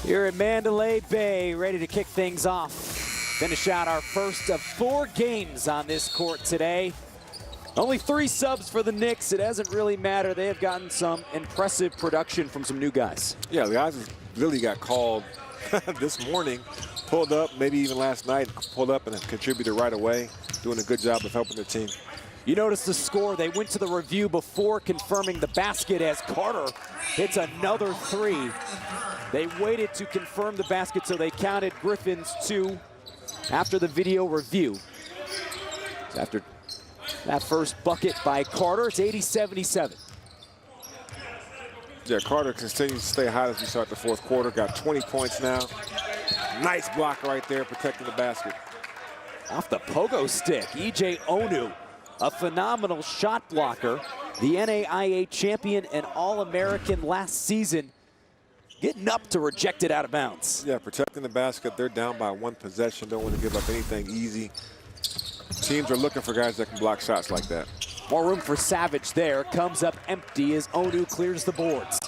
Here at Mandalay Bay, ready to kick things off. Finish out our first of 4 games on this court today. Only 3 subs for the Knicks. It doesn't really matter. They have gotten some impressive production from some new guys. Yeah, the guys really got called this morning, pulled up, maybe even last night, pulled up and contributed right away, doing a good job of helping the team. You notice the score. They went to the review before confirming the basket as Carter hits another 3. They waited to confirm the basket, so they counted Griffin's 2 after the video review. After that first bucket by Carter, it's 80-77. Yeah, Carter continues to stay hot as we start the 4th quarter. Got 20 points now. Nice block right there, protecting the basket. Off the pogo stick, E.J. Onu, a phenomenal shot blocker, the NAIA champion and All-American last season, getting up to reject it out of bounds. Yeah, protecting the basket. They're down by 1 possession. Don't want to give up anything easy. Teams are looking for guys that can block shots like that. More room for Savage there. Comes up empty as Onu clears the boards.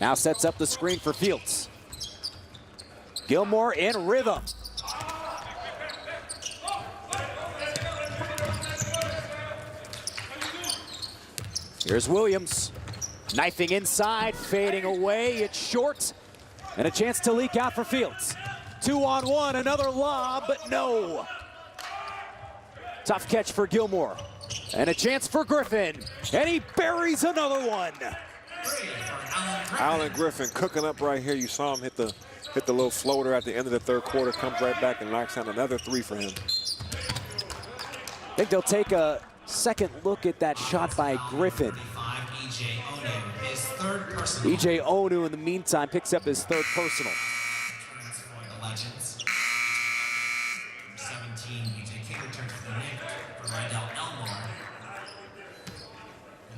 Now sets up the screen for Fields. Gilmore in rhythm. Here's Williams. Knifing inside, fading away. It's short. And a chance to leak out for Fields. 2-on-1, another lob, but no. Tough catch for Gilmore. And a chance for Griffin. And he buries another one. Alan Griffin cooking up right here. You saw him hit the little floater at the end of the 3rd quarter, comes right back and knocks down another 3 for him. I think they'll take a second look at that shot by Griffin. E.J. Onu, in the meantime, picks up his 3rd personal.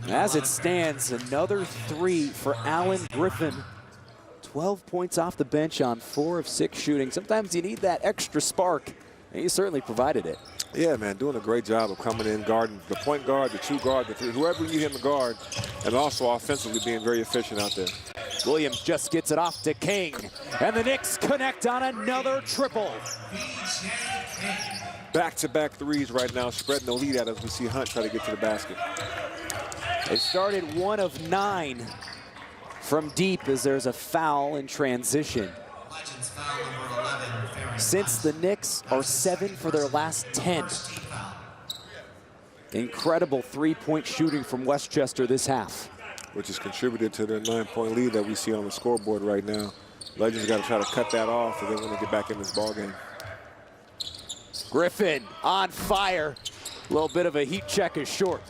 As it stands, another 3 for Alan Griffin. 12 points off the bench on 4 of 6 shooting. Sometimes you need that extra spark, and he certainly provided it. Yeah, man, doing a great job of coming in, guarding the point guard, the 2 guard, the 3, whoever you need him to guard, and also offensively being very efficient out there. Williams just gets it off to King, and the Knicks connect on another triple. Back-to-back 3s right now, spreading the lead out as we see Hunt try to get to the basket. They started 1 of 9 from deep as there's a foul in transition. Since the Knicks are 7 for their last 10. Incredible 3-point shooting from Westchester this half. Which has contributed to their 9-point lead that we see on the scoreboard right now. Legends got to try to cut that off if they want to get back in this ballgame. Griffin on fire. A little bit of a heat check is short.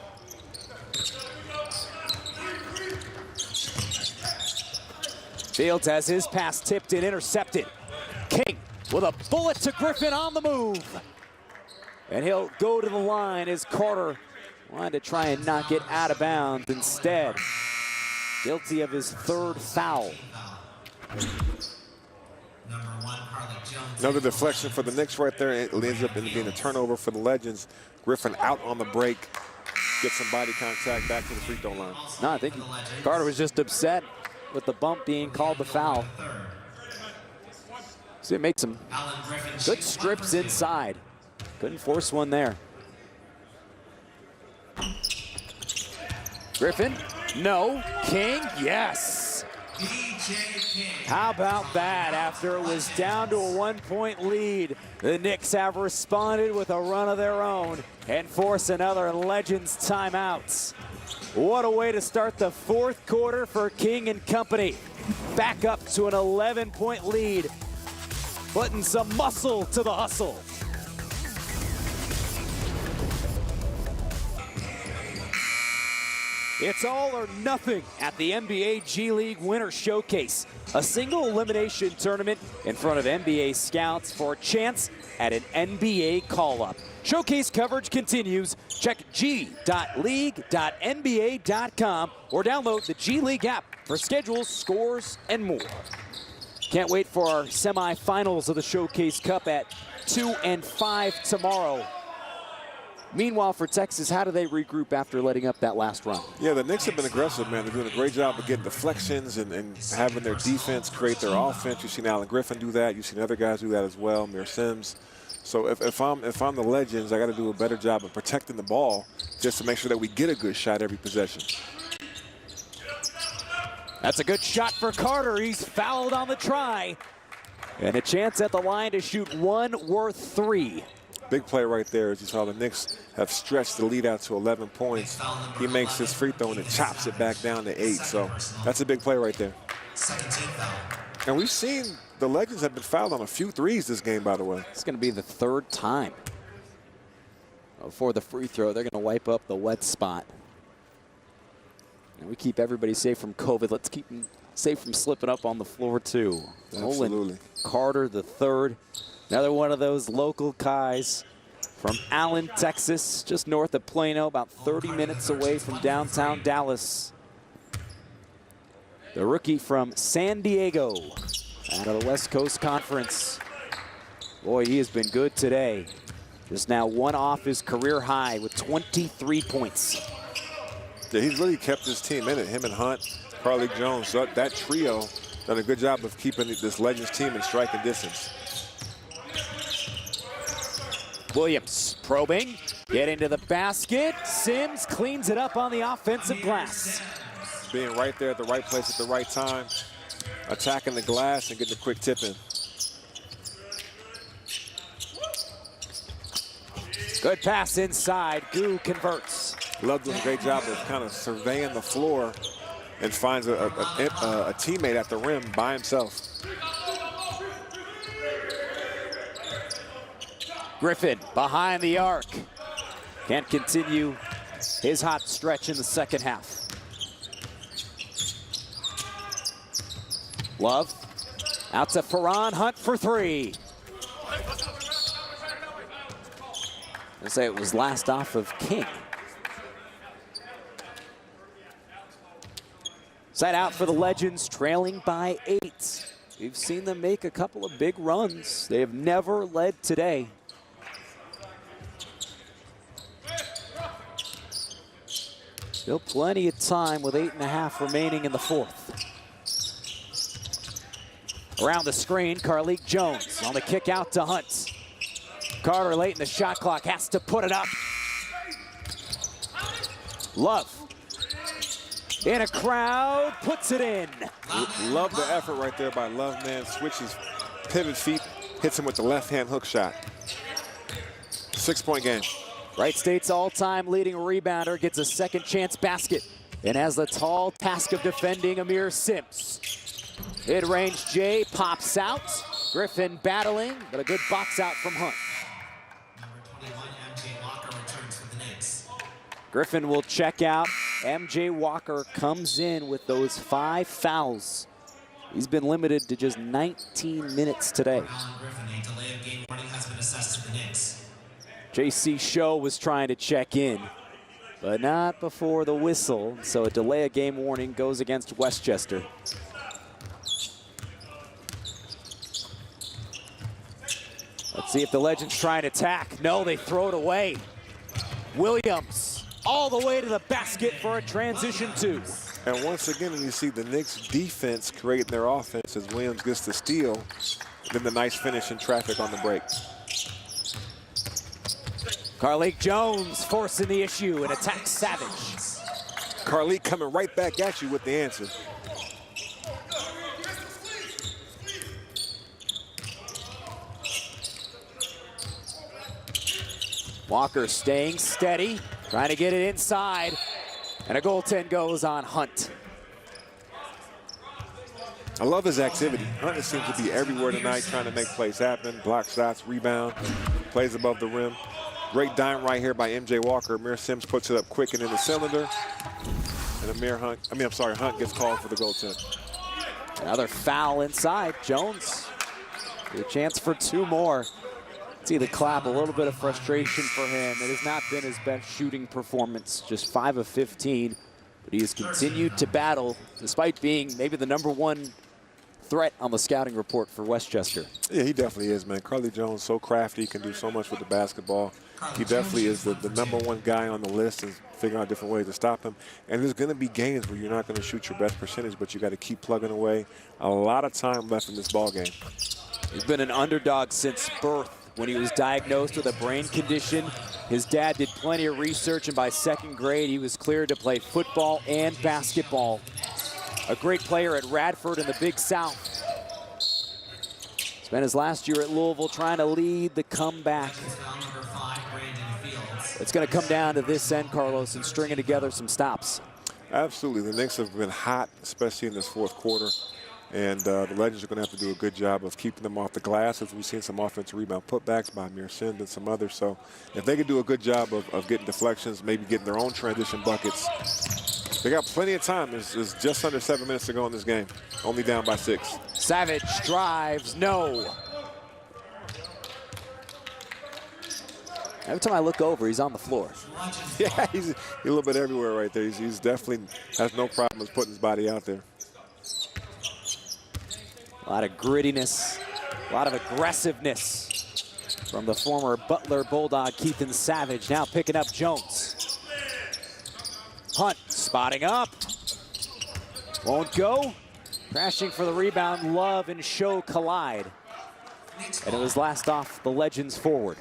Fields has his pass tipped and intercepted. King with a bullet to Griffin on the move. And he'll go to the line as Carter wanted to try and knock it out of bounds. Instead, guilty of his 3rd foul. Another deflection for the Knicks right there. It ends up being a turnover for the Legends. Griffin out on the break. Gets some body contact back to the free throw line. No, I think Carter was just upset with the bump being called the foul. So it makes some good strips inside. Couldn't force one there. Griffin, no. King, yes. How about that? After it was down to a 1-point lead, the Knicks have responded with a run of their own and force another Legends timeout. What a way to start the 4th quarter for King and company. Back up to an 11-point lead, putting some muscle to the hustle. It's all or nothing at the NBA G League Winter Showcase, a single elimination tournament in front of NBA scouts for a chance at an NBA call-up. Showcase coverage continues. Check g.league.nba.com or download the G League app for schedules, scores, and more. Can't wait for our semifinals of the Showcase Cup at 2 and 5 tomorrow. Meanwhile, for Texas, how do they regroup after letting up that last run? Yeah, the Knicks have been aggressive, man. They're doing a great job of getting deflections and having their defense create their offense. You've seen Allen Griffin do that. You've seen other guys do that as well, Amir Sims. So if I'm the Legends, I got to do a better job of protecting the ball just to make sure that we get a good shot every possession. That's a good shot for Carter. He's fouled on the try. And a chance at the line to shoot one worth 3. Big play right there. As you saw, the Knicks have stretched the lead out to 11 points. He makes his free throw and it chops it back down to 8. So that's a big play right there. And we've seen the Legends have been fouled on a few threes this game, by the way. It's going to be the 3rd time. Before the free throw, they're going to wipe up the wet spot. And we keep everybody safe from COVID. Let's keep them safe from slipping up on the floor, too. Absolutely. Nolan Carter, the 3rd. Another one of those local guys from Allen, Texas, just north of Plano, about 30 minutes away from downtown Dallas. The rookie from San Diego, out of the West Coast Conference. Boy, he has been good today. Just now 1 off his career high with 23 points. Yeah, he's really kept his team in it. Him and Hunt, Carlik Jones, so that trio done a good job of keeping this Legends team in striking distance. Williams probing, getting to the basket. Sims cleans it up on the offensive glass. Being right there at the right place at the right time, attacking the glass and getting a quick tip in. Good pass inside. Gu converts. Love doing a great job of kind of surveying the floor and finds a teammate at the rim by himself. Griffin behind the arc. Can't continue his hot stretch in the second half. Love out to Ferran, Hunt for 3. I'll say it was last off of King. Side out for the Legends, trailing by 8. We've seen them make a couple of big runs. They have never led today. Still plenty of time with 8.5 remaining in the 4th. Around the screen, Carlik Jones on the kick out to Hunt. Carter late in the shot clock has to put it up. Love in a crowd, puts it in. Love the effort right there by Love, man. Switches, pivot feet, hits him with the left-hand hook shot. 6-point game. Wright State's all-time leading rebounder gets a second chance basket and has the tall task of defending Amir Sims. Mid-range J pops out. Griffin battling, but a good box out from Hunt. Number 21, MJ Walker returns for the Knicks. Griffin will check out. MJ Walker comes in with those 5 fouls. He's been limited to just 19 minutes today. Allen Griffin, a delay of game warning has been assessed to the Knicks. JC Show was trying to check in, but not before the whistle. So a delay of game warning goes against Westchester. Let's see if the Legends try and attack. No, they throw it away. Williams all the way to the basket for a transition 2. And once again, you see the Knicks defense creating their offense as Williams gets the steal. Then the nice finish in traffic on the break. Carlik Jones forcing the issue and attacks Savage. Carlik coming right back at you with the answer. Walker staying steady, trying to get it inside, and a goaltend goes on Hunt. I love his activity. Hunt seems to be everywhere tonight, trying to make plays happen, block shots, rebound, plays above the rim. Great dime right here by MJ Walker. Amir Sims puts it up quick and in the cylinder. And Hunt gets called for the goaltend. Another foul inside. Jones, a chance for 2 more. See the clap, a little bit of frustration for him. It has not been his best shooting performance, just 5 of 15. But he has continued to battle, despite being maybe the #1 threat on the scouting report for Westchester. Yeah, he definitely is, man. Carly Jones, so crafty, can do so much with the basketball. He definitely is the #1 guy on the list, and figuring out different ways to stop him. And there's going to be games where you're not going to shoot your best percentage, but you got to keep plugging away. A lot of time left in this ball game. He's been an underdog since birth. When he was diagnosed with a brain condition, his dad did plenty of research, and by 2nd grade, he was cleared to play football and basketball. A great player at Radford in the Big South. Spent his last year at Louisville trying to lead the comeback. It's going to come down to this end, Carlos, and stringing together some stops. Absolutely. The Knicks have been hot, especially in this 4th quarter. And the Legends are going to have to do a good job of keeping them off the glass, as we've seen some offensive rebound putbacks by Amir Sims and some others. So if they can do a good job of getting deflections, maybe getting their own transition buckets, they got plenty of time. There's just under 7 minutes to go in this game. Only down by 6. Savage drives, no. Every time I look over, he's on the floor. Yeah, he's a little bit everywhere right there. He's definitely has no problems putting his body out there. A lot of grittiness, a lot of aggressiveness from the former Butler Bulldog, Keithan Savage, now picking up Jones. Hunt spotting up. Won't go. Crashing for the rebound, Love and Show collide. And it was last off the Legends forward.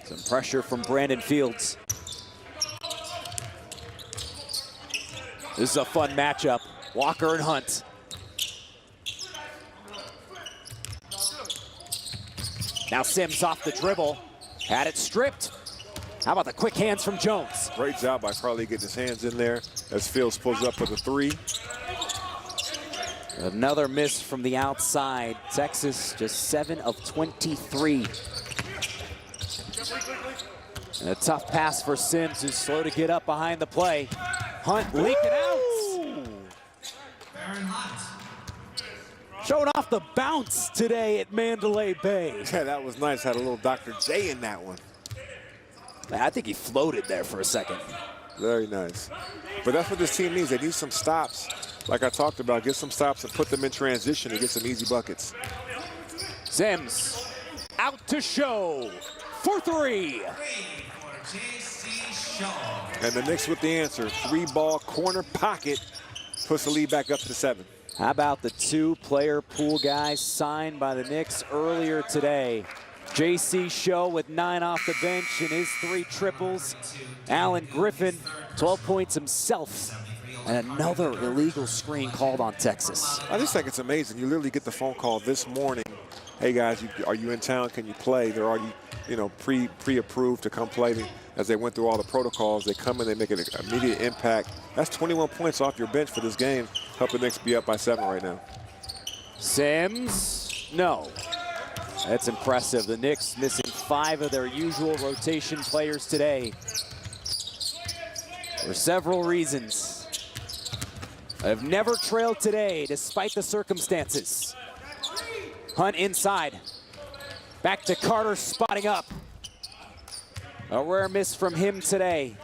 Some pressure from Brandon Fields. This is a fun matchup. Walker and Hunt. Now Sims off the dribble. Had it stripped. How about the quick hands from Jones? Great job by Carly getting his hands in there as Fields pulls up for the 3. Another miss from the outside. Texas just 7 of 23. And a tough pass for Sims, who's slow to get up behind the play. Hunt leaking out. Showing off the bounce today at Mandalay Bay. Yeah, that was nice. Had a little Dr. J in that one. I think he floated there for a second. Very nice. But that's what this team needs. They need some stops. Like I talked about, get some stops and put them in transition to get some easy buckets. Sims out to Show for 3. And the Knicks with the answer. 3-ball corner pocket puts the lead back up to 7. How about the 2-player pool guys signed by the Knicks earlier today? J.C. Show with 9 off the bench and his 3 triples. Alan Griffin, 12 points himself. And another illegal screen called on Texas. I just think it's amazing. You literally get the phone call this morning. Hey guys, are you in town? Can you play? They're already, pre-approved to come play. As they went through all the protocols, they come in, they make an immediate impact. That's 21 points off your bench for this game. Help the Knicks be up by 7 right now. Sims, no. That's impressive. The Knicks missing 5 of their usual rotation players today. For several reasons. I've never trailed today despite the circumstances. Hunt inside. Back to Carter, spotting up. A rare miss from him today.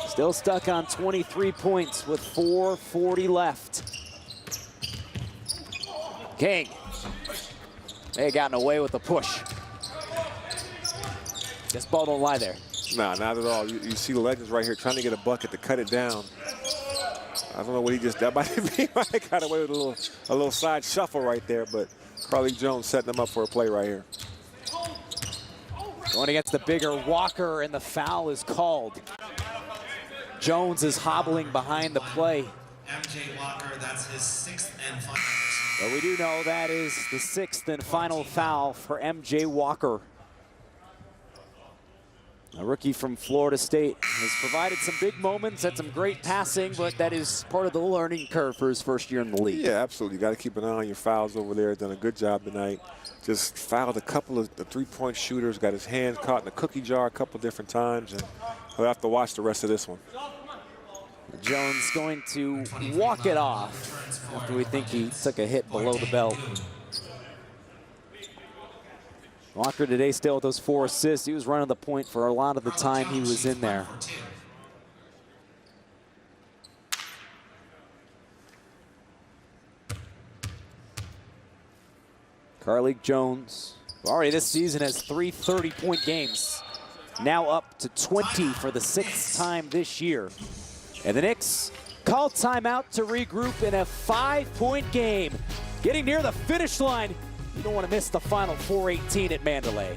Still stuck on 23 points with 4:40 left. King. They had gotten away with the push. This ball don't lie there. Nah, not at all. You see the Legends right here trying to get a bucket to cut it down. I don't know what he just, that might be, might have got away with a little side shuffle right there, but Carly Jones setting them up for a play right here. Going against the bigger Walker, and the foul is called. Jones is hobbling behind the play. MJ Walker, that's his 6th and final. But we do know that is the 6th and final foul for MJ Walker. A rookie from Florida State has provided some big moments, had some great passing, but that is part of the learning curve for his first year in the league. Yeah, absolutely. You got to keep an eye on your fouls over there. Done a good job tonight. Just fouled a couple of the 3-point shooters, got his hand caught in the cookie jar a couple different times, and he'll have to watch the rest of this one. Jones going to walk it off after we think he took a hit below the belt. Walker today still with those 4 assists. He was running the point for a lot of the time he was in there. Carlik Jones, who already this season has 3 30-point games. Now up to 20 for the 6th time this year. And the Knicks call timeout to regroup in a 5-point game. Getting near the finish line. You don't want to miss the final 4:18 at Mandalay.